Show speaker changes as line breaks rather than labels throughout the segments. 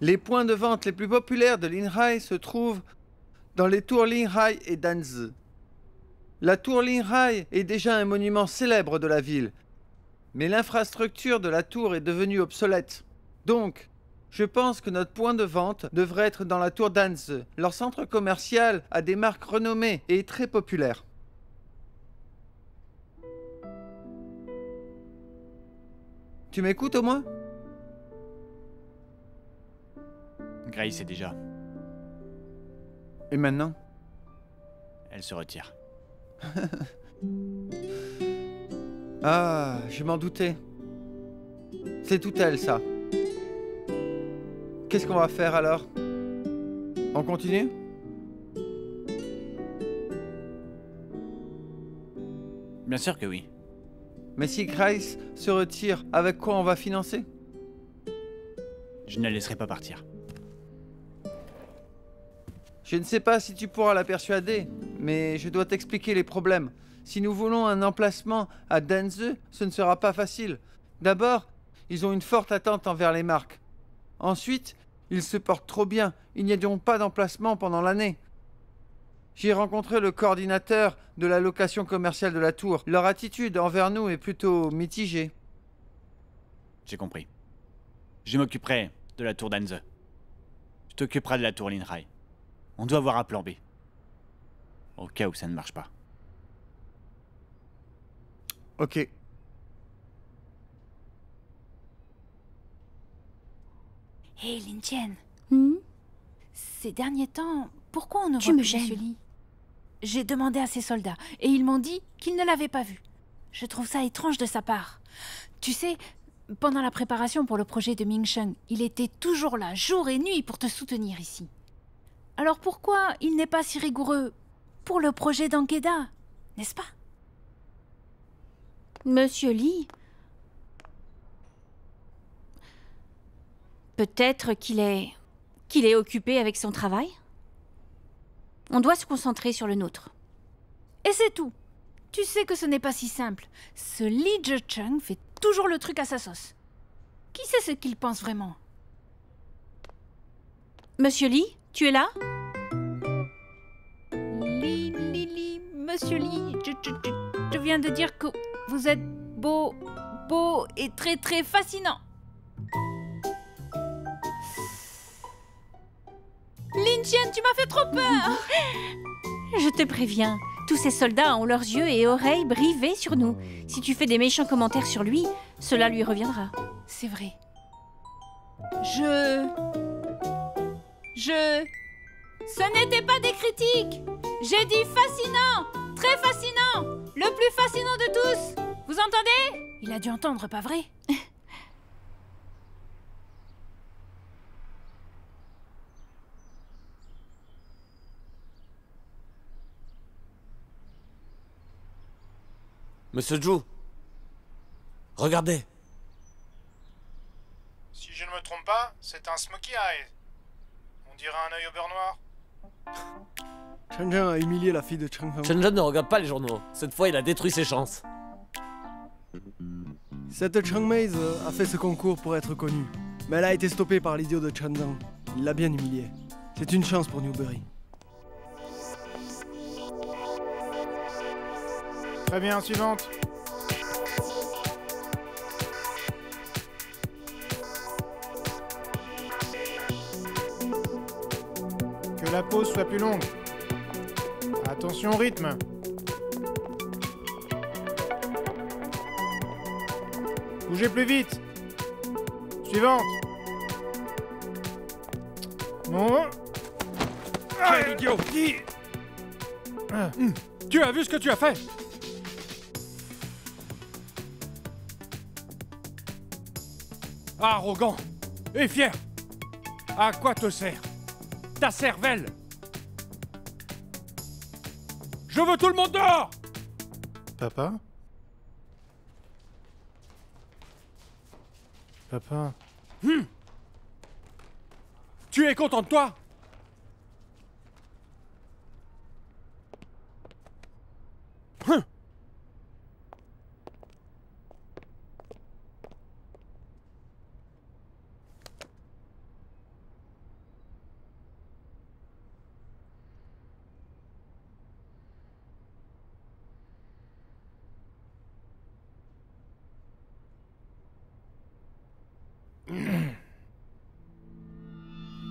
Les points de vente les plus populaires de Linhai se trouvent dans les tours Linhai et Danzi. La tour Linhai est déjà un monument célèbre de la ville, mais l'infrastructure de la tour est devenue obsolète. Donc, je pense que notre point de vente devrait être dans la tour Danzi. Leur centre commercial a des marques renommées et est très populaire. Tu m'écoutes au moins?
Grace sait déjà.
Et maintenant?
Elle se retire.
Ah, je m'en doutais. C'est tout elle, ça. Qu'est-ce qu'on va faire alors? On continue?
Bien sûr que oui.
Mais si Grace se retire, avec quoi on va financer?
Je ne la laisserai pas partir.
Je ne sais pas si tu pourras la persuader, mais je dois t'expliquer les problèmes. Si nous voulons un emplacement à Danzi, ce ne sera pas facile. D'abord, ils ont une forte attente envers les marques. Ensuite, ils se portent trop bien. Il n'y a donc pas d'emplacement pendant l'année. J'ai rencontré le coordinateur de la location commerciale de la tour. Leur attitude envers nous est plutôt mitigée.
J'ai compris. Je m'occuperai de la tour d'Anze. Tu t'occuperas de la tour Linhai. On doit avoir un plan B. Au cas où ça ne marche pas.
Ok.
Hé, Lin Tian,
Hmm.
ces derniers temps, pourquoi on ne
Tu
voit
me
plus Monsieur
gênes.
Lee? J'ai demandé à ces soldats et ils m'ont dit qu'ils ne l'avaient pas vu. Je trouve ça étrange de sa part. Tu sais, pendant la préparation pour le projet de Mingsheng, il était toujours là, jour et nuit, pour te soutenir ici. Alors pourquoi il n'est pas si rigoureux pour le projet d'Ankeda, n'est-ce pas?
Monsieur Lee. Peut-être qu'il est occupé avec son travail. On doit se concentrer sur le nôtre.
Et c'est tout. Tu sais que ce n'est pas si simple. Ce Li Zhecheng fait toujours le truc à sa sauce. Qui sait ce qu'il pense vraiment?
Monsieur Lee, tu es là?
Monsieur Lee, je viens de dire que vous êtes beau et très très fascinant. Lin Tian, tu m'as fait trop peur.
Je te préviens, tous ces soldats ont leurs yeux et oreilles rivés sur nous. Si tu fais des méchants commentaires sur lui, cela lui reviendra.
C'est vrai. Ce n'était pas des critiques. J'ai dit fascinant, très fascinant, le plus fascinant de tous. Vous entendez? Il a dû entendre, pas vrai?
Monsieur Zhu, regardez.
Si je ne me trompe pas, c'est un Smoky Eye. On dirait un œil au beurre noir.
Chen Zhen a humilié la fille de Chen Feng.
Chen Zhen ne regarde pas les journaux. Cette fois, il a détruit ses chances.
Cette Cheng Mei a fait ce concours pour être connue. Mais elle a été stoppée par l'idiot de Chen Zhang. Il l'a bien humiliée. C'est une chance pour Newbury.
Très bien, suivante. Que la pause soit plus longue. Attention au rythme. Bougez plus vite. Suivante. Bon.
Quel idiot! Tu as vu ce que tu as fait? Arrogant et fier. À quoi te sert ta cervelle? Je veux tout le monde dehors!
Papa? Papa?
Tu es content de toi?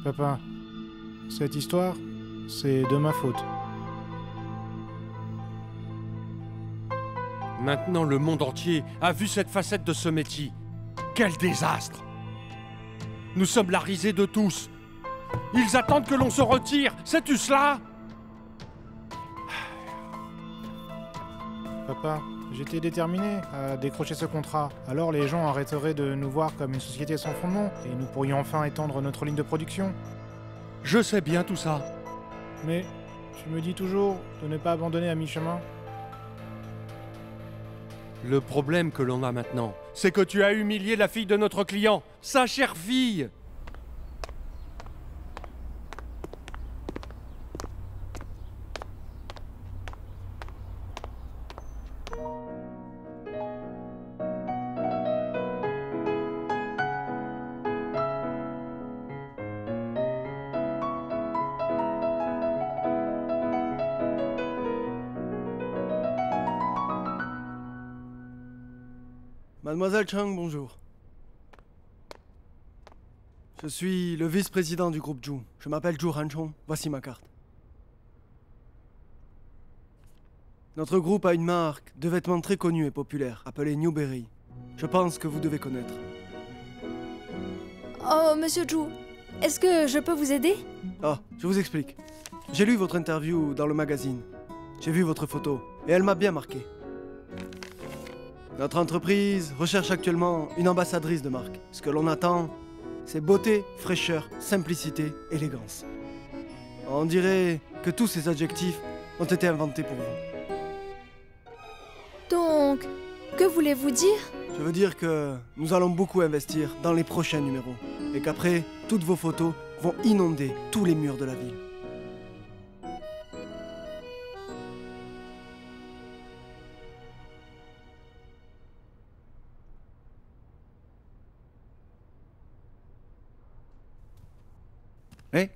Papa, cette histoire, c'est de ma faute.
Maintenant, le monde entier a vu cette facette de ce métier. Quel désastre! Nous sommes la risée de tous. Ils attendent que l'on se retire. Sais-tu cela?
Papa, j'étais déterminé à décrocher ce contrat. Alors les gens arrêteraient de nous voir comme une société sans fondement et nous pourrions enfin étendre notre ligne de production.
Je sais bien tout ça.
Mais tu me dis toujours de ne pas abandonner à mi-chemin.
Le problème que l'on a maintenant, c'est que tu as humilié la fille de notre client, sa chère fille.
Mademoiselle Chang, bonjour. Je suis le vice-président du groupe Ju. Je m'appelle Ju Hanchong. Voici ma carte. Notre groupe a une marque de vêtements très connue et populaire, appelée Newberry. Je pense que vous devez connaître.
Oh, monsieur Ju, est-ce que je peux vous aider?
Ah, je vous explique. J'ai lu votre interview dans le magazine. J'ai vu votre photo, et elle m'a bien marqué. Notre entreprise recherche actuellement une ambassadrice de marque. Ce que l'on attend, c'est beauté, fraîcheur, simplicité, élégance. On dirait que tous ces adjectifs ont été inventés pour vous.
Donc, que voulez-vous dire?
Je veux dire que nous allons beaucoup investir dans les prochains numéros. Et qu'après, toutes vos photos vont inonder tous les murs de la ville.
Hé?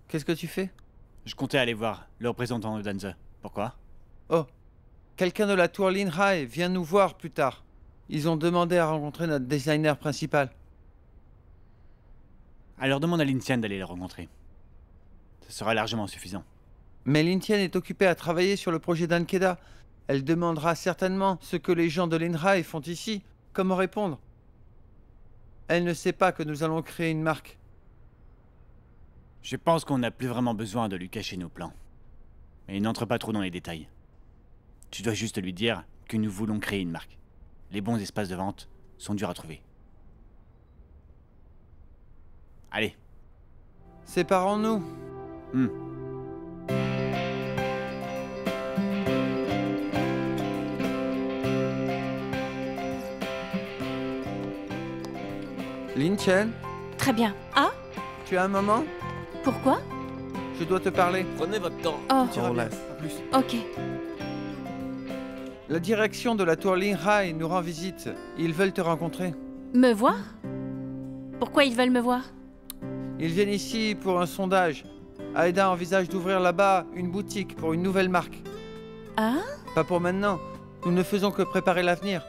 Qu'est-ce que tu fais?
Je comptais aller voir le représentant de Danze. Pourquoi?
Oh, quelqu'un de la tour Linhai vient nous voir plus tard. Ils ont demandé à rencontrer notre designer principal.
Alors demande à Lin Tian d'aller le rencontrer. Ce sera largement suffisant.
Mais Lin Tian est occupée à travailler sur le projet d'Ankeda. Elle demandera certainement ce que les gens de Linhai font ici. Comment répondre? Elle ne sait pas que nous allons créer une marque.
Je pense qu'on n'a plus vraiment besoin de lui cacher nos plans. Mais n'entre pas trop dans les détails. Tu dois juste lui dire que nous voulons créer une marque. Les bons espaces de vente sont durs à trouver. Allez.
Séparons-nous. Lin Tian,
Très bien. Ah?
tu as un moment?
Pourquoi?
Je dois te parler.
Prenez votre temps.
Oh,
Tu iras bien. À plus.
ok.
La direction de la tour Linhai nous rend visite. Ils veulent te rencontrer.
Me voir? Pourquoi ils veulent me voir?
Ils viennent ici pour un sondage. Aida envisage d'ouvrir là-bas une boutique pour une nouvelle marque.
Ah?
Pas pour maintenant. Nous ne faisons que préparer l'avenir.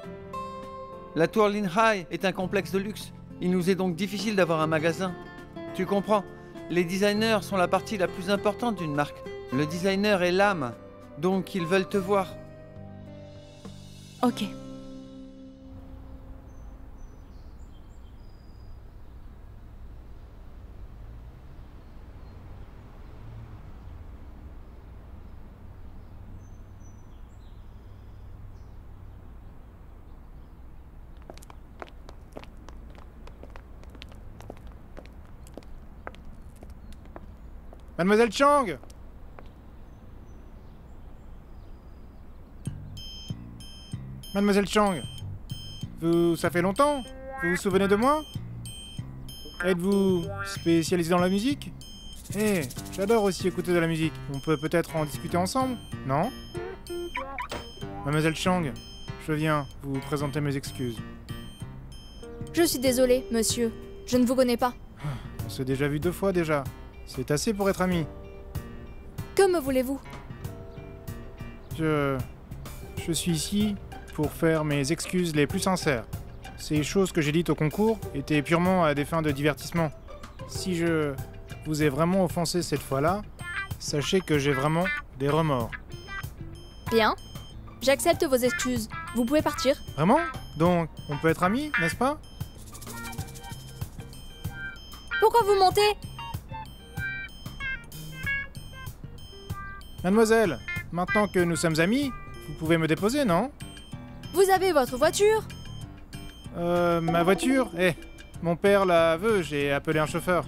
La tour Linhai est un complexe de luxe. Il nous est donc difficile d'avoir un magasin. Tu comprends? Les designers sont la partie la plus importante d'une marque. Le designer est l'âme. Donc ils veulent te voir.
Ok.
Mademoiselle Chang! Mademoiselle Chang, ça fait longtemps? Vous vous souvenez de moi? Êtes-vous spécialisée dans la musique? Eh, j'adore aussi écouter de la musique. On peut peut-être en discuter ensemble, non? Mademoiselle Chang, je viens vous présenter mes excuses.
Je suis désolée, monsieur. Je ne vous connais pas.
On s'est déjà vu 2 fois déjà. C'est assez pour être amis.
Que me voulez-vous?
Je suis ici pour faire mes excuses les plus sincères. Ces choses que j'ai dites au concours étaient purement à des fins de divertissement. Si je vous ai vraiment offensé cette fois-là, sachez que j'ai vraiment des remords.
Bien. J'accepte vos excuses. Vous pouvez partir.
Vraiment? Donc, on peut être amis, n'est-ce pas?
Pourquoi vous montez?
Mademoiselle, maintenant que nous sommes amis, vous pouvez me déposer, non?
Vous avez votre voiture?
Ma voiture? Mon père la veut, j'ai appelé un chauffeur.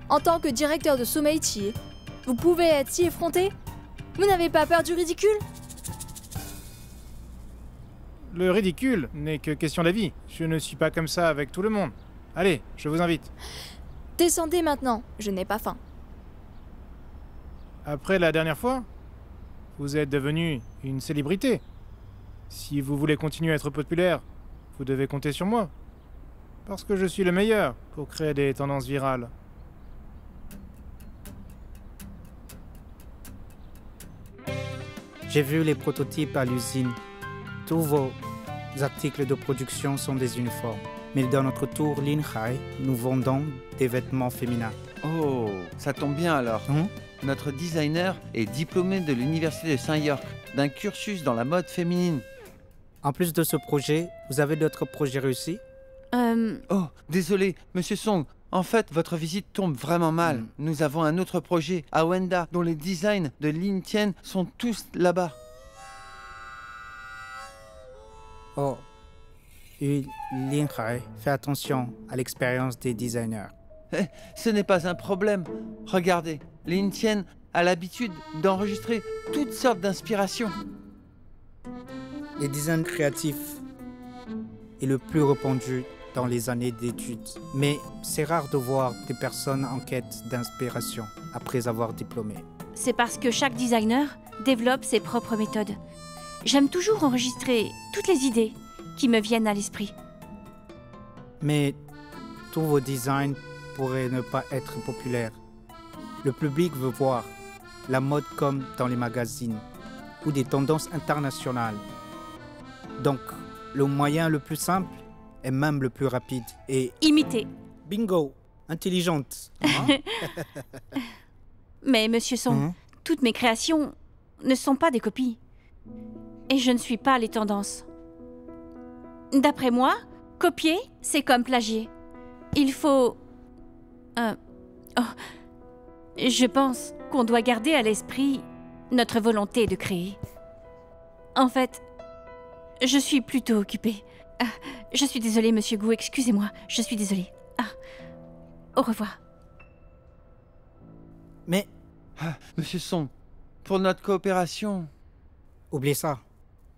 En tant que directeur de Someichi, vous pouvez être si effronté? Vous n'avez pas peur du ridicule?
Le ridicule n'est que question d'avis. Je ne suis pas comme ça avec tout le monde. Allez, je vous invite.
Descendez maintenant, je n'ai pas faim.
Après la dernière fois, vous êtes devenu une célébrité. Si vous voulez continuer à être populaire, vous devez compter sur moi. Parce que je suis le meilleur pour créer des tendances virales.
J'ai vu les prototypes à l'usine. Tous vos articles de production sont des uniformes. Mais dans notre tour Linhai, nous vendons des vêtements féminins.
Oh, ça tombe bien alors. Notre designer est diplômé de l'université de Saint-York, d'un cursus dans la mode féminine.
En plus de ce projet, vous avez d'autres projets réussis?
Oh, désolé, Monsieur Song. En fait, votre visite tombe vraiment mal. Nous avons un autre projet à Wenda, dont les designs de Lin Tian sont tous là-bas.
Oh, et Linhai, fais attention à l'expérience des designers.
Ce n'est pas un problème. Regardez, Lin Tian a l'habitude d'enregistrer toutes sortes d'inspirations.
Les designs créatifs est le plus répandu dans les années d'études. Mais c'est rare de voir des personnes en quête d'inspiration après avoir diplômé.
C'est parce que chaque designer développe ses propres méthodes. J'aime toujours enregistrer toutes les idées qui me viennent à l'esprit.
Mais tous vos designs pourraient ne pas être populaires. Le public veut voir la mode comme dans les magazines ou des tendances internationales. Donc, le moyen le plus simple et même le plus rapide est...
Imiter.
Bingo. Intelligente.
Mais Monsieur Song, toutes mes créations ne sont pas des copies. Et je ne suis pas les tendances. D'après moi, copier, c'est comme plagier. Il faut... Je pense qu'on doit garder à l'esprit notre volonté de créer. En fait, je suis plutôt occupée. Je suis désolée, Monsieur Gu, excusez-moi, je suis désolée. Au revoir.
Mais...
Monsieur Song, pour notre coopération...
Oubliez ça.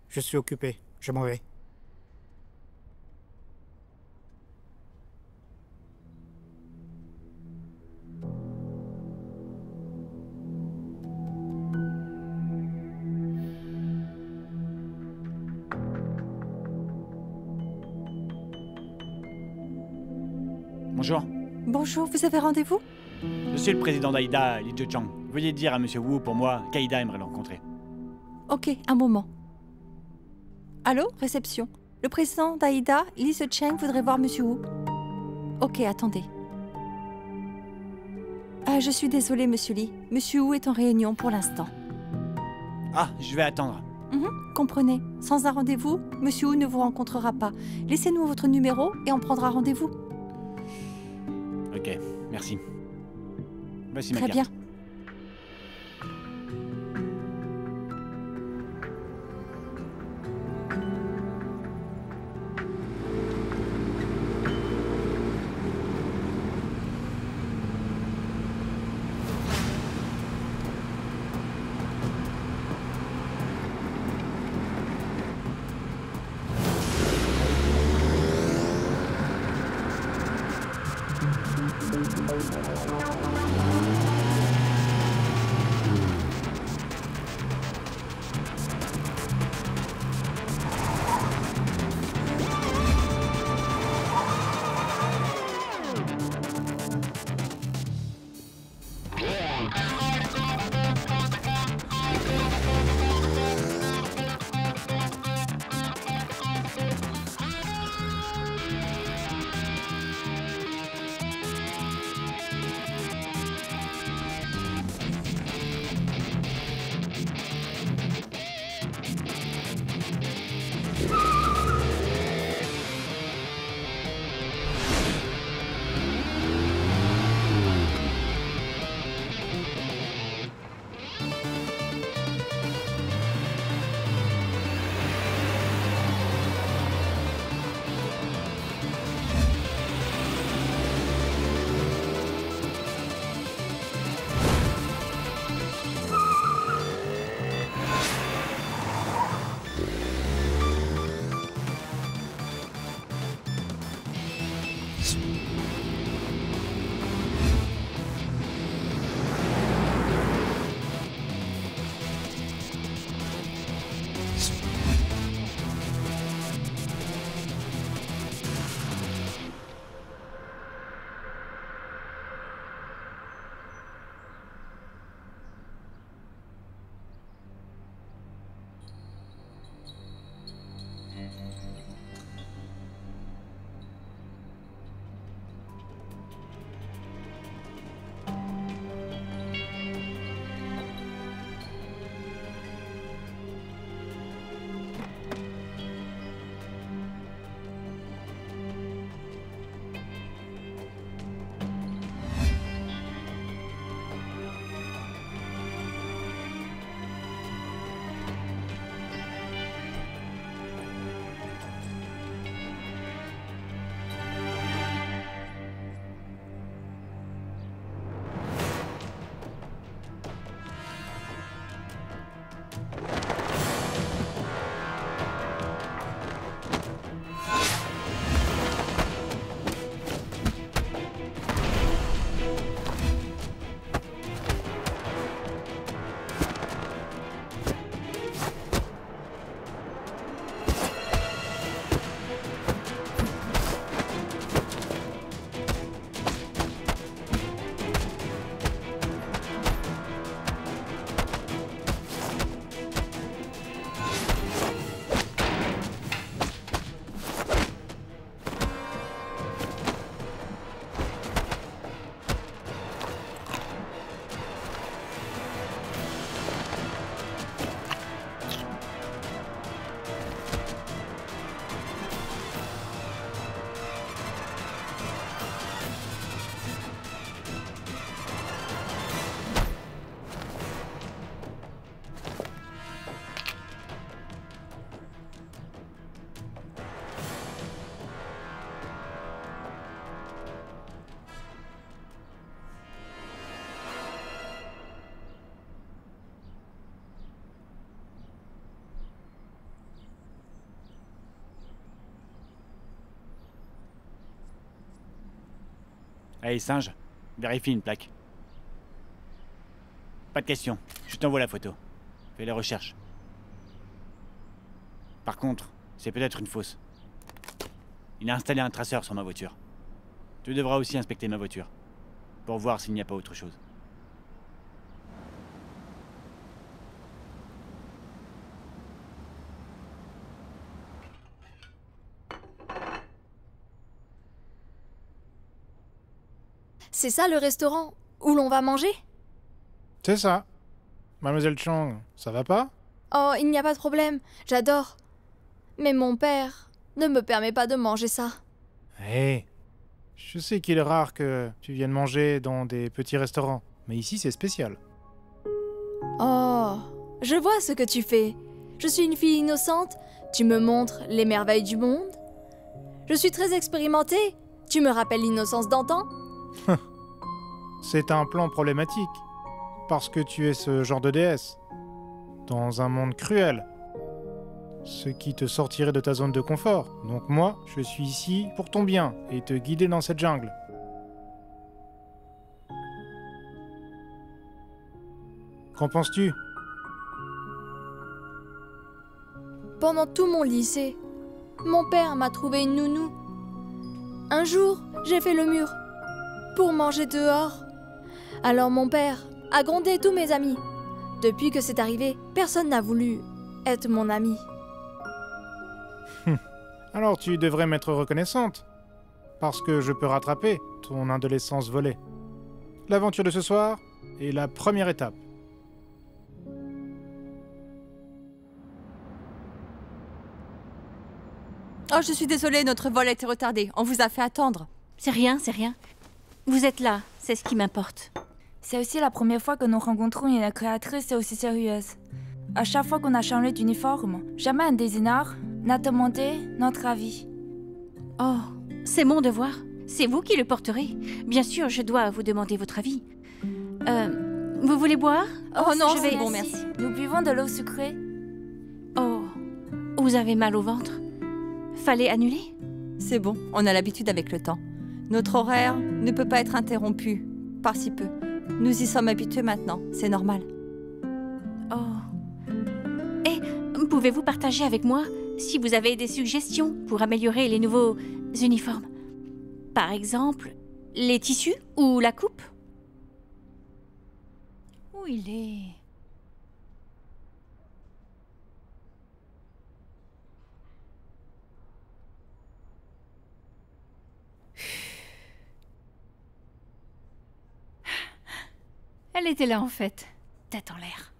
Je suis occupé. Je m'en vais.
Bonjour.
Bonjour, vous avez rendez-vous?
Je suis le président d'Aïda, Li Zhechang. Veuillez dire à Monsieur Wu pour moi qu'Aïda aimerait le rencontrer.
Ok, un moment. Allô, réception. Le président d'Aïda, Li Zhechang, voudrait voir Monsieur Wu. Ok, attendez. Je suis désolée, Monsieur Li. Monsieur Wu est en réunion pour l'instant.
Ah, je vais attendre.
Comprenez, sans un rendez-vous, Monsieur Wu ne vous rencontrera pas. Laissez-nous votre numéro et on prendra rendez-vous.
Ok, merci. Voici ma
Très
carte.
bien.
Allez, singe, vérifie une plaque. Pas de question, je t'envoie la photo. Fais les recherches. Par contre, c'est peut-être une fausse. Il a installé un traceur sur ma voiture. Tu devras aussi inspecter ma voiture, pour voir s'il n'y a pas autre chose.
C'est ça le restaurant où l'on va manger?
C'est ça. Mademoiselle Chang, ça va pas?
Oh, il n'y a pas de problème, j'adore. Mais mon père ne me permet pas de manger ça.
Hé, je sais qu'il est rare que tu viennes manger dans des petits restaurants, mais ici c'est spécial.
Oh, je vois ce que tu fais. Je suis une fille innocente, tu me montres les merveilles du monde. Je suis très expérimentée, tu me rappelles l'innocence d'antan.
C'est un plan problématique, parce que tu es ce genre de déesse, dans un monde cruel, ce qui te sortirait de ta zone de confort. Donc moi, je suis ici pour ton bien, et te guider dans cette jungle. Qu'en penses-tu?
Pendant tout mon lycée, mon père m'a trouvé une nounou. Un jour, j'ai fait le mur pour manger dehors. Alors mon père a grondé tous mes amis. Depuis que c'est arrivé, personne n'a voulu être mon ami.
Alors tu devrais m'être reconnaissante, parce que je peux rattraper ton adolescence volée. L'aventure de ce soir est la première étape.
Oh, je suis désolée, notre vol a été retardé. On vous a fait attendre.
C'est rien, c'est rien. Vous êtes là, c'est ce qui m'importe.
C'est aussi la première fois que nous rencontrons une créatrice aussi sérieuse. À chaque fois qu'on a changé d'uniforme, jamais un designer n'a demandé notre avis.
Oh, c'est mon devoir. C'est vous qui le porterez. Bien sûr, je dois vous demander votre avis. Vous voulez boire?
Oh non,
je
c'est
vais
bon,
ici.
merci.
Nous buvons de l'eau sucrée.
Oh, vous avez mal au ventre? Fallait annuler?
C'est bon, on a l'habitude avec le temps. Notre horaire ne peut pas être interrompu, par si peu. Nous y sommes habitués maintenant, c'est normal.
Oh. Et pouvez-vous partager avec moi si vous avez des suggestions pour améliorer les nouveaux uniformes? Par exemple, les tissus ou la coupe? Où il est? Elle était là en fait, tête en l'air.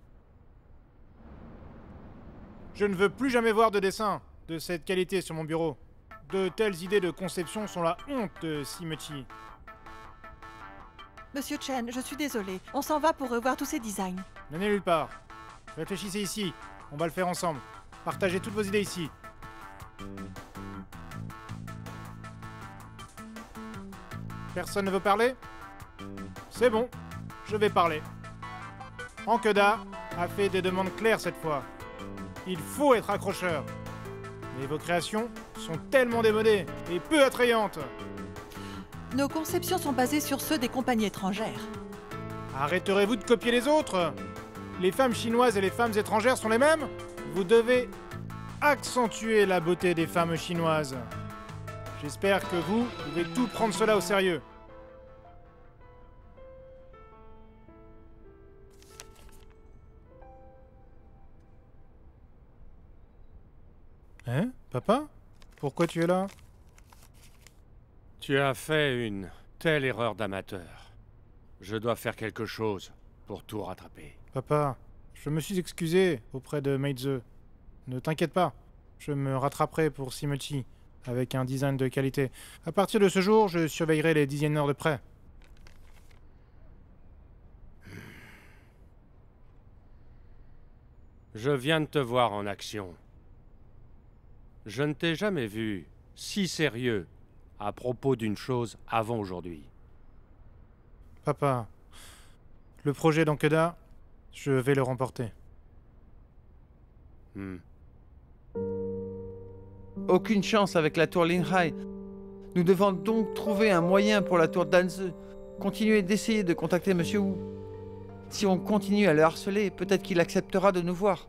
Je ne veux plus jamais voir de dessin de cette qualité sur mon bureau. De telles idées de conception sont la honte de Simeti.
Monsieur Chen, je suis désolée. On s'en va pour revoir tous ces designs.
Menez nulle part. Réfléchissez ici. On va le faire ensemble. Partagez toutes vos idées ici. Personne ne veut parler? C'est bon. Je vais parler. Ankeda a fait des demandes claires cette fois. Il faut être accrocheur. Mais vos créations sont tellement démodées et peu attrayantes.
Nos conceptions sont basées sur ceux des compagnies étrangères.
Arrêterez-vous de copier les autres? Les femmes chinoises et les femmes étrangères sont les mêmes? Vous devez accentuer la beauté des femmes chinoises. J'espère que vous pouvez tout prendre cela au sérieux. Hein, papa? Pourquoi tu es là?
Tu as fait une telle erreur d'amateur. Je dois faire quelque chose pour tout rattraper.
Papa, je me suis excusé auprès de Meizhe. Ne t'inquiète pas, je me rattraperai pour Simeti, avec un design de qualité. À partir de ce jour, je surveillerai les designers de près.
Je viens de te voir en action. Je ne t'ai jamais vu si sérieux à propos d'une chose avant aujourd'hui.
Papa, le projet d'Ankeda, je vais le remporter.
Aucune chance avec la tour Linhai. Nous devons donc trouver un moyen pour la tour Danze. Continuer d'essayer de contacter Monsieur Wu. Si on continue à le harceler, peut-être qu'il acceptera de nous voir.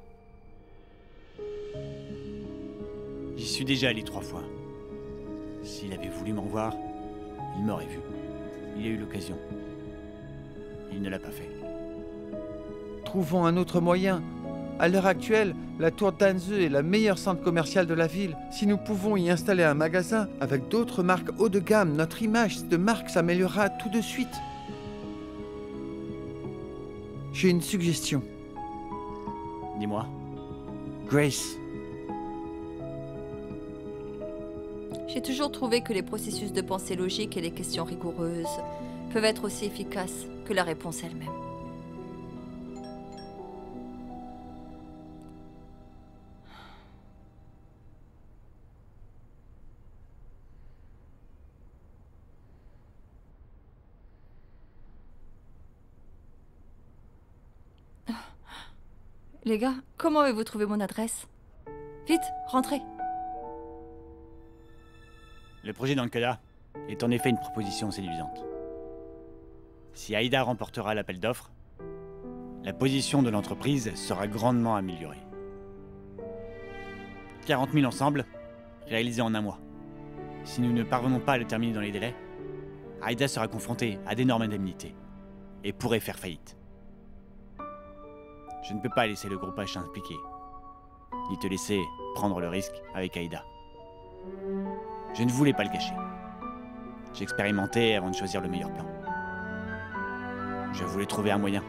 J'y suis déjà allé 3 fois. S'il avait voulu m'en voir, il m'aurait vu. Il a eu l'occasion. Il ne l'a pas fait.
Trouvons un autre moyen. À l'heure actuelle, la tour Danze est la meilleure centre commercial de la ville. Si nous pouvons y installer un magasin avec d'autres marques haut de gamme, notre image de marque s'améliorera tout de suite. J'ai une suggestion.
Dis-moi.
Grace.
J'ai toujours trouvé que les processus de pensée logique et les questions rigoureuses peuvent être aussi efficaces que la réponse elle-même. Les gars, comment avez-vous trouvé mon adresse? Vite, rentrez.
Le projet d'Ankeda est en effet une proposition séduisante. Si Aïda remportera l'appel d'offres, la position de l'entreprise sera grandement améliorée. 40 000 ensemble, réalisés en un mois. Si nous ne parvenons pas à le terminer dans les délais, Aïda sera confrontée à d'énormes indemnités et pourrait faire faillite. Je ne peux pas laisser le groupe H s'impliquer, ni te laisser prendre le risque avec Aïda. Je ne voulais pas le cacher. J'expérimentais avant de choisir le meilleur plan. Je voulais trouver un moyen.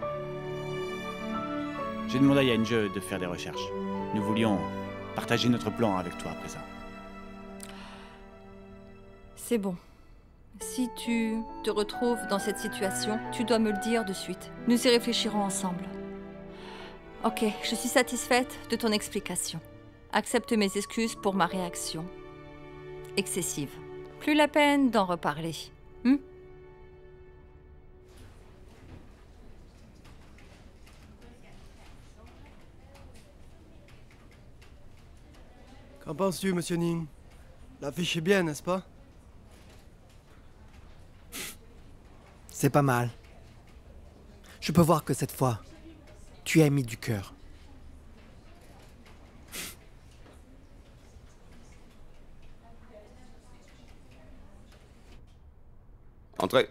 J'ai demandé à Yange de faire des recherches. Nous voulions partager notre plan avec toi à présent.
C'est bon. Si tu te retrouves dans cette situation, tu dois me le dire de suite. Nous y réfléchirons ensemble. Ok, je suis satisfaite de ton explication. Accepte mes excuses pour ma réaction. Excessive. Plus la peine d'en reparler.
Qu'en penses-tu, monsieur Ning? L'affiche est bien, n'est-ce pas?
C'est pas mal. Je peux voir que cette fois, tu as mis du cœur.
Entrez.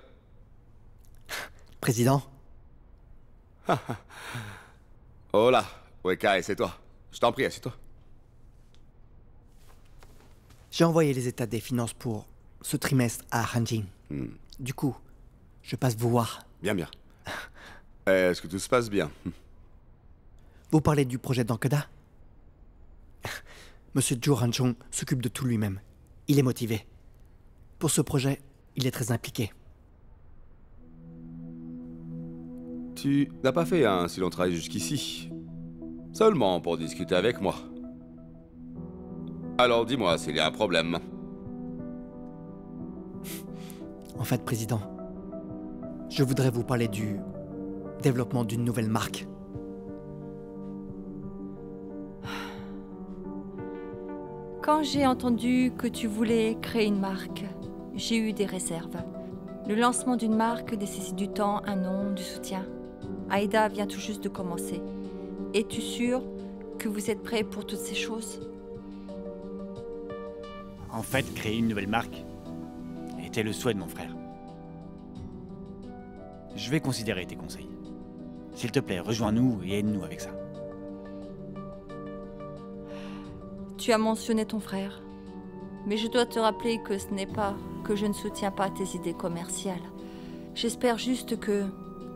Président?
Oh là, Wekai, c'est toi. Je t'en prie, assieds-toi.
J'ai envoyé les états des finances pour ce trimestre à Hanjin. Du coup, je passe vous voir.
Bien, bien. Est-ce que tout se passe bien?
Vous parlez du projet d'Ankeda? Monsieur Zhou Hanchong s'occupe de tout lui-même. Il est motivé. Pour ce projet, il est très impliqué.
Tu n'as pas fait un si long travail jusqu'ici. Seulement pour discuter avec moi. Alors dis-moi s'il y a un problème.
En fait, Président, je voudrais vous parler du développement d'une nouvelle marque.
Quand j'ai entendu que tu voulais créer une marque, j'ai eu des réserves. Le lancement d'une marque nécessite du temps, un nom, du soutien. Aïda vient tout juste de commencer. Es-tu sûr que vous êtes prêt pour toutes ces choses?
En fait, créer une nouvelle marque était le souhait de mon frère. Je vais considérer tes conseils. S'il te plaît, rejoins-nous et aide-nous avec ça.
Tu as mentionné ton frère. Mais je dois te rappeler que ce n'est pas que je ne soutiens pas tes idées commerciales. J'espère juste que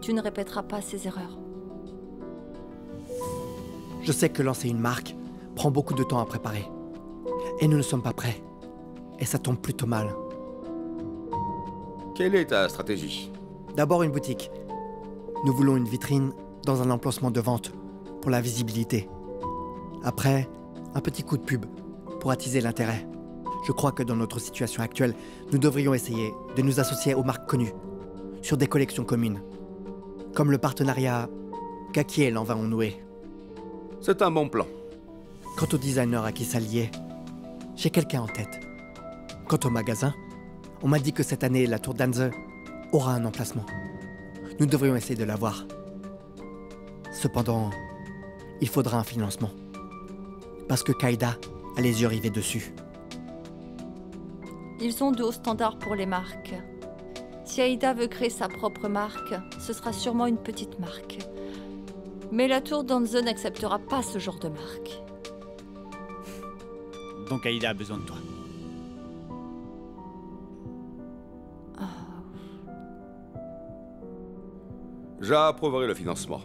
tu ne répéteras pas ces erreurs.
Je sais que lancer une marque prend beaucoup de temps à préparer. Et nous ne sommes pas prêts. Et ça tombe plutôt mal.
Quelle est ta stratégie?
D'abord une boutique. Nous voulons une vitrine dans un emplacement de vente pour la visibilité. Après, un petit coup de pub pour attiser l'intérêt. Je crois que dans notre situation actuelle, nous devrions essayer de nous associer aux marques connues, sur des collections communes, comme le partenariat qu'Akiel en va en nouer.
C'est un bon plan.
Quant au designer à qui s'allier, j'ai quelqu'un en tête. Quant au magasin, On m'a dit que cette année, la tour Danze aura un emplacement. Nous devrions essayer de l'avoir. Cependant, il faudra un financement. Parce que Kaïda a les yeux rivés dessus.
Ils ont de hauts standards pour les marques. Si Aïda veut créer sa propre marque, ce sera sûrement une petite marque. Mais la tour Danze n'acceptera pas ce genre de marque.
Donc Aïda a besoin de toi.
J'approuverai le financement.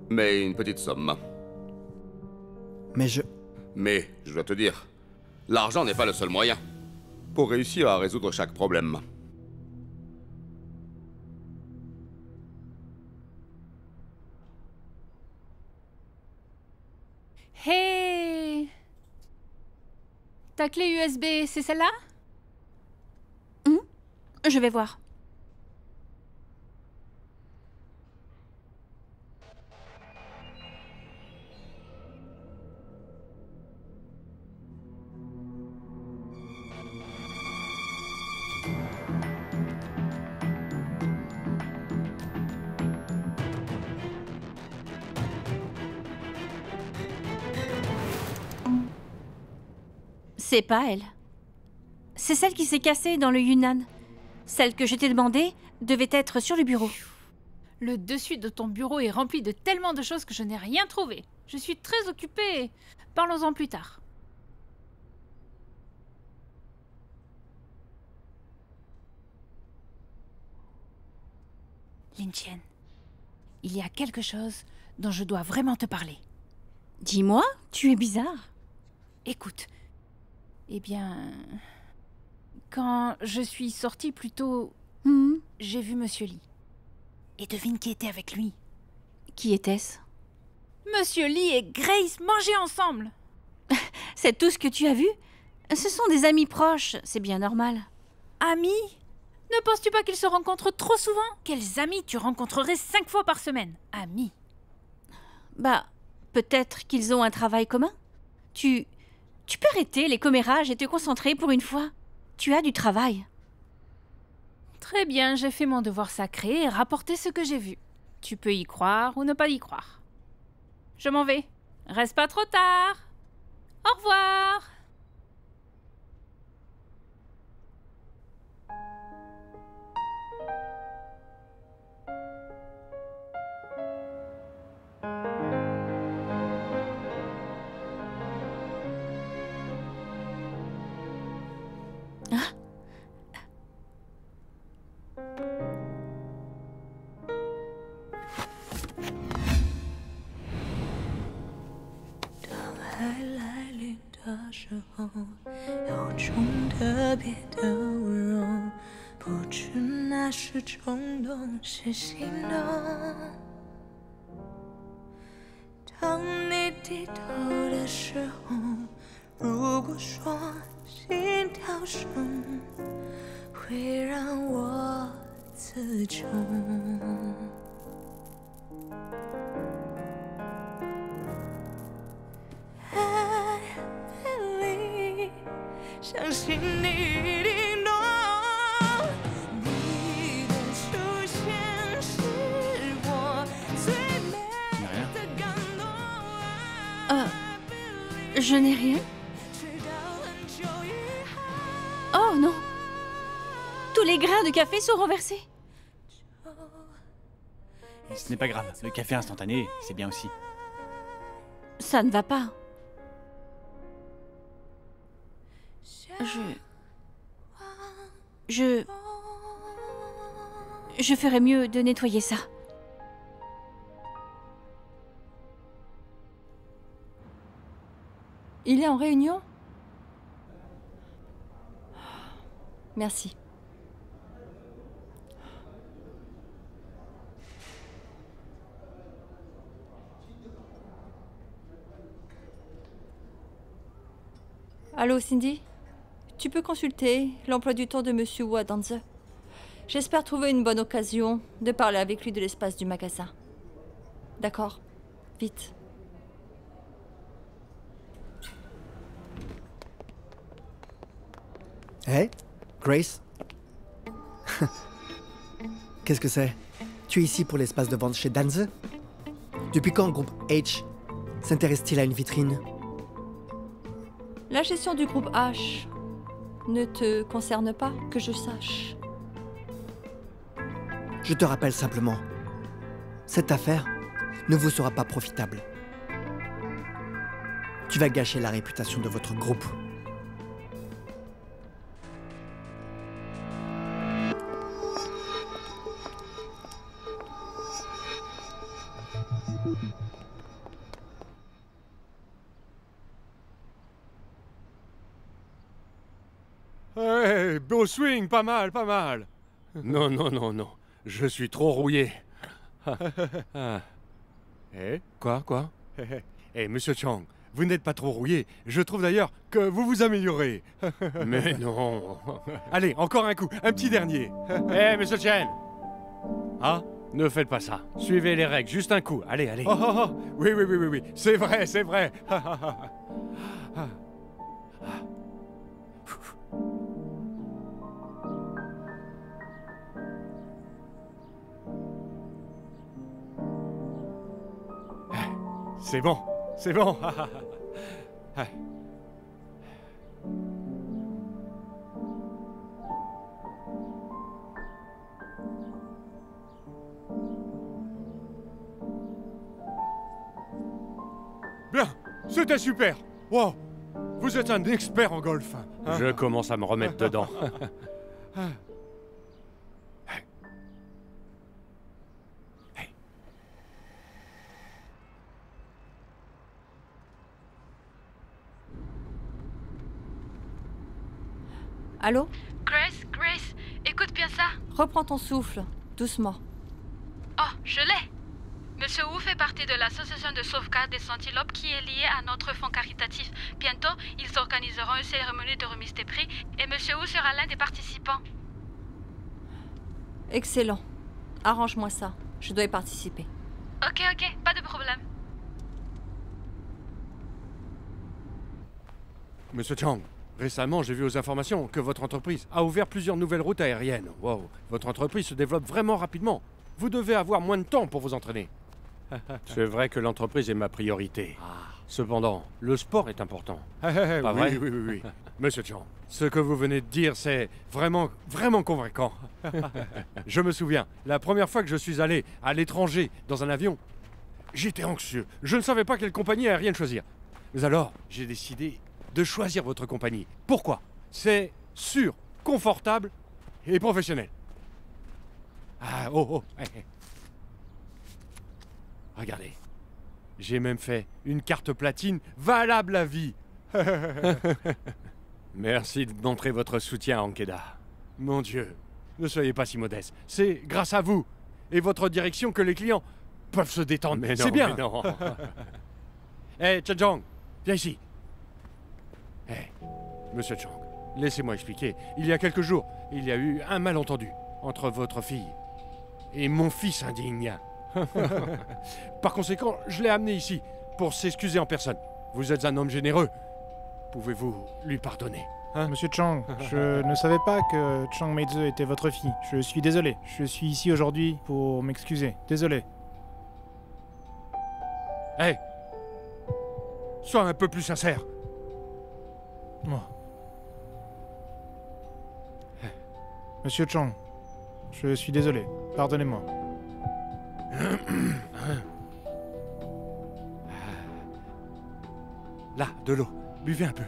Mais une petite somme.
Mais je
dois te dire, l'argent n'est pas le seul moyen pour réussir à résoudre chaque problème.
Hey! Ta clé USB, c'est celle-là?
Je vais voir. C'est pas elle. C'est celle qui s'est cassée dans le Yunnan. Celle que je t'ai demandée devait être sur le bureau.
Le dessus de ton bureau est rempli de tellement de choses que je n'ai rien trouvé. Je suis très occupée. Parlons-en plus tard. Lin Chen, il y a quelque chose dont je dois vraiment te parler.
Dis-moi, tu es bizarre.
Écoute, eh bien, quand je suis sortie plus tôt, j'ai vu Monsieur Lee. Et devine qui était avec lui.
Qui était-ce?
Monsieur Lee et Grace mangeaient ensemble.
C'est tout ce que tu as vu? Ce sont des amis proches, c'est bien normal.
Amis? Ne penses-tu pas qu'ils se rencontrent trop souvent? Quels amis tu rencontrerais 5 fois par semaine? Amis.
Bah, peut-être qu'ils ont un travail commun. Tu peux arrêter les commérages et te concentrer pour une fois. Tu as du travail.
Très bien, j'ai fait mon devoir sacré et rapporté ce que j'ai vu. Tu peux y croire ou ne pas y croire. Je m'en vais. Reste pas trop tard. Au revoir.
Je n'ai rien. Oh non! Tous les grains de café sont renversés.
Ce n'est pas grave, le café instantané, c'est bien aussi.
Ça ne va pas. Je ferais mieux de nettoyer ça.
Il est en réunion? Merci. Allô, Cindy? Tu peux consulter l'emploi du temps de Monsieur Wu à Danze. J'espère trouver une bonne occasion de parler avec lui de l'espace du magasin. D'accord? Vite.
Hé, Grace? Qu'est-ce que c'est? Tu es ici pour l'espace de vente chez Danze? Depuis quand le groupe H s'intéresse-t-il à une vitrine?
La gestion du groupe H ne te concerne pas, que je sache.
Je te rappelle simplement, cette affaire ne vous sera pas profitable. Tu vas gâcher la réputation de votre groupe.
Hey, beau swing, pas mal, pas mal. Non, non, non, non. Je suis trop rouillé. Eh, quoi? Eh, monsieur Chang, vous n'êtes pas trop rouillé. Je trouve d'ailleurs que vous vous améliorez. Mais non. Allez, encore un coup, un petit dernier. Eh, monsieur Chen. Ah, ne faites pas ça. Suivez les règles, juste un coup. Allez, allez. Oui. C'est vrai, c'est vrai. C'est bon, c'est bon. Bien, c'était super. Wow, vous êtes un expert en golf. Je commence à me remettre dedans.
Allô?
Grace, écoute bien ça.
Reprends ton souffle, doucement.
Oh, je l'ai. Monsieur Wu fait partie de l'association de sauvegarde des antilopes qui est liée à notre fonds caritatif. Bientôt, ils organiseront une cérémonie de remise des prix et Monsieur Wu sera l'un des participants.
Excellent. Arrange-moi ça. Je dois y participer.
Ok, pas de problème.
Monsieur Chang, récemment, j'ai vu aux informations que votre entreprise a ouvert plusieurs nouvelles routes aériennes. Wow, votre entreprise se développe vraiment rapidement. Vous devez avoir moins de temps pour vous entraîner. C'est vrai que l'entreprise est ma priorité. Cependant, le sport est important. Pas vrai? Oui. Monsieur Chang, ce que vous venez de dire, c'est vraiment convaincant. Je me souviens, la première fois que je suis allé à l'étranger dans un avion, j'étais anxieux. Je ne savais pas quelle compagnie aérienne choisir. Mais alors, j'ai décidé de choisir votre compagnie. Pourquoi? C'est sûr, confortable et professionnel. Regardez, j'ai même fait une carte platine valable à vie. Merci de montrer votre soutien à Ankeda. Mon Dieu, ne soyez pas si modeste. C'est grâce à vous et votre direction que les clients peuvent se détendre. C'est bien. Mais non. Chen Zhong, viens ici. Monsieur Chang, laissez-moi expliquer. Il y a quelques jours, il y a eu un malentendu entre votre fille et mon fils indigne. Par conséquent, je l'ai amené ici pour s'excuser en personne. Vous êtes un homme généreux. Pouvez-vous lui pardonner?
Monsieur Chang, je ne savais pas que Chang Meize était votre fille. Je suis désolé. Je suis ici aujourd'hui pour m'excuser. Désolé.
Sois un peu plus sincère.
Monsieur Chang, je suis désolé. Pardonnez-moi.
Là, de l'eau. Buvez un peu.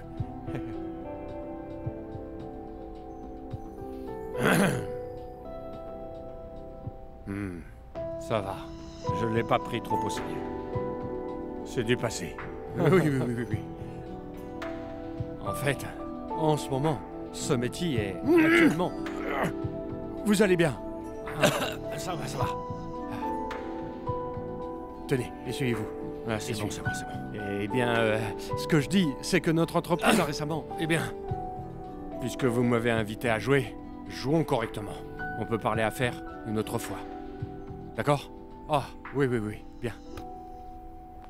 Ça va. Je ne l'ai pas pris trop au sérieux. C'est du passé. Oui. En fait, en ce moment, ce métier est actuellement... Vous allez bien? Ça va. Tenez, essuyez-vous. C'est bon. Eh bien, ce que je dis, c'est que notre entreprise a récemment... Eh bien, puisque vous m'avez invité à jouer, jouons correctement. On peut parler affaires une autre fois. D'accord? Oui, bien.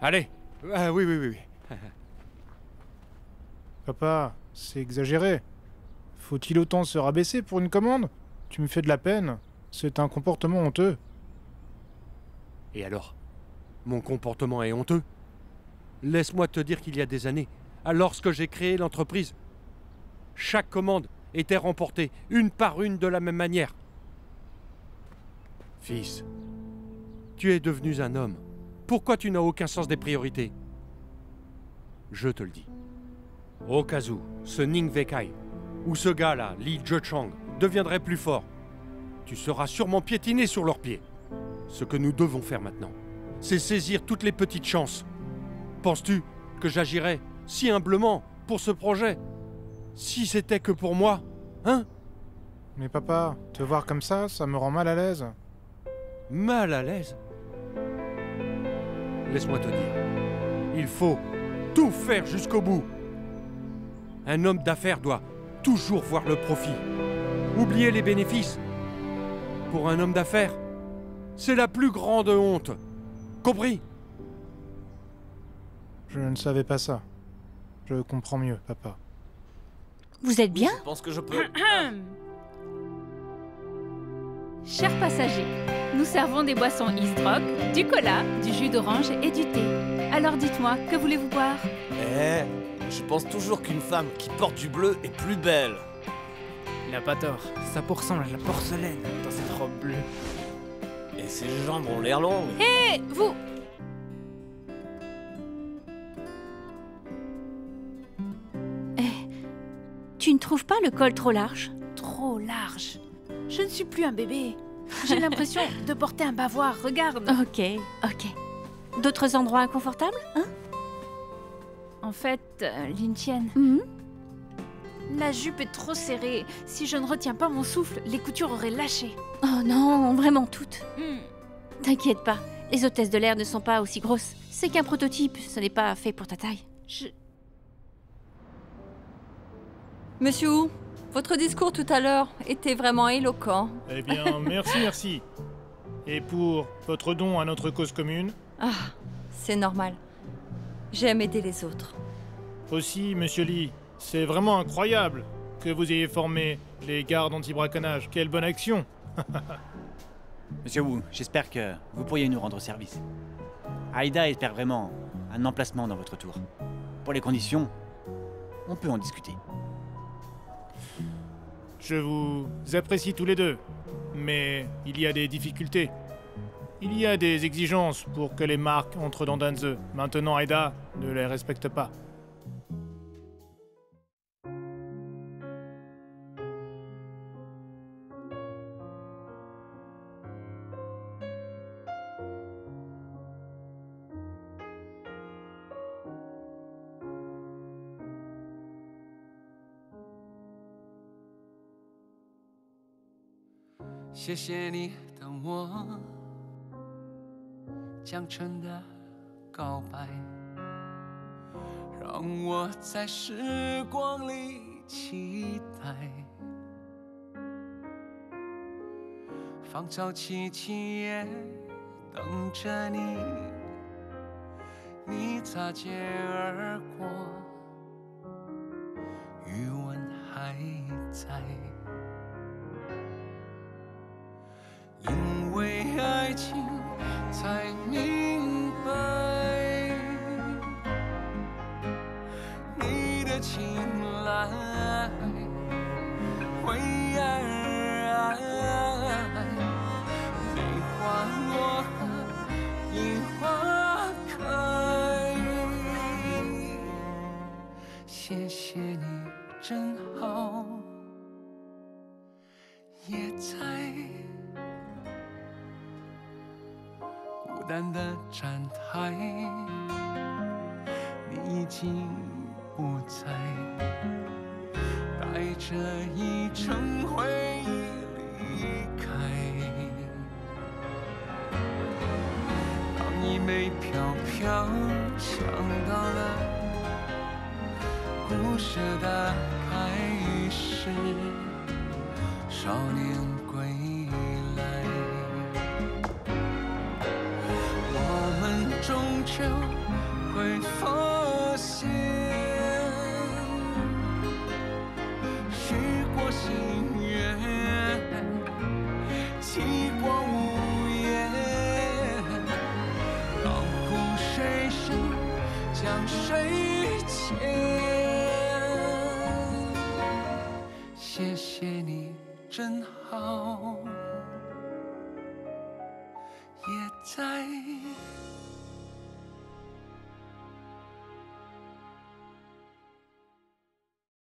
Allez. Oui.
Papa, c'est exagéré. Faut-il autant se rabaisser pour une commande? Tu me fais de la peine. C'est un comportement honteux.
Et alors? Mon comportement est honteux? Laisse-moi te dire qu'il y a des années, lorsque j'ai créé l'entreprise, chaque commande était remportée, une par une, de la même manière. Fils, tu es devenu un homme. Pourquoi tu n'as aucun sens des priorités? Je te le dis. Au cas où, ce Ning Wekai, ou ce gars-là, Li Zhechang, deviendrait plus fort, tu seras sûrement piétiné sur leurs pieds. Ce que nous devons faire maintenant, c'est saisir toutes les petites chances. Penses-tu que j'agirais si humblement pour ce projet, si c'était que pour moi, hein?
Mais papa, te voir comme ça me rend mal à l'aise.
Mal à l'aise? Laisse-moi te dire, il faut tout faire jusqu'au bout. Un homme d'affaires doit toujours voir le profit. Oublier les bénéfices. Pour un homme d'affaires, c'est la plus grande honte. Compris?
Je ne savais pas ça. Je comprends mieux, papa.
Vous êtes bien?
Je pense que je peux.
Chers passagers, nous servons des boissons Eastrock, du cola, du jus d'orange et du thé. Alors dites-moi, que voulez-vous boire?
Je pense toujours qu'une femme qui porte du bleu est plus belle.
Il a pas tort. Ça ressemble à de la porcelaine dans cette robe bleue.
Et ses jambes ont l'air longues.
Hé, vous!
Tu ne trouves pas le col trop large?
Trop large. Je ne suis plus un bébé. J'ai l'impression de porter un bavoir, regarde.
Ok. D'autres endroits inconfortables, hein?
En fait, Lin Tian, la jupe est trop serrée. Si je ne retiens pas mon souffle, les coutures auraient lâché.
Oh non, vraiment toutes. T'inquiète pas, les hôtesses de l'air ne sont pas aussi grosses. C'est qu'un prototype, ce n'est pas fait pour ta taille.
Monsieur Wu, votre discours tout à l'heure était vraiment éloquent.
Eh bien, merci. Et pour votre don à notre cause commune?
Ah, c'est normal. J'aime aider les autres.
Aussi, monsieur Li, c'est vraiment incroyable que vous ayez formé les gardes anti-braconnage. Quelle bonne action!
Monsieur Wu, j'espère que vous pourriez nous rendre service. Aïda espère vraiment un emplacement dans votre tour. Pour les conditions, on peut en discuter.
Je vous apprécie tous les deux, mais il y a des difficultés. Il y a des exigences pour que les marques entrent dans Danzeu. Maintenant, Aïda ne les respecte pas.
谢谢你等我讲真的告白，让我在时光里期待，芳草萋萋也等着你，你擦肩而过，余温还在。因为爱情，才明白你的青睐，为爱而爱，梅花落，樱花开。谢谢你，真好，也在。孤单的站台，你已经不在，带着一程回忆离开。当一枚飘飘抢到了故事的开始，少年归来。终究会发现，时光我心愿，气魄无言，保护水深，将水浅。谢谢你，真好，也在。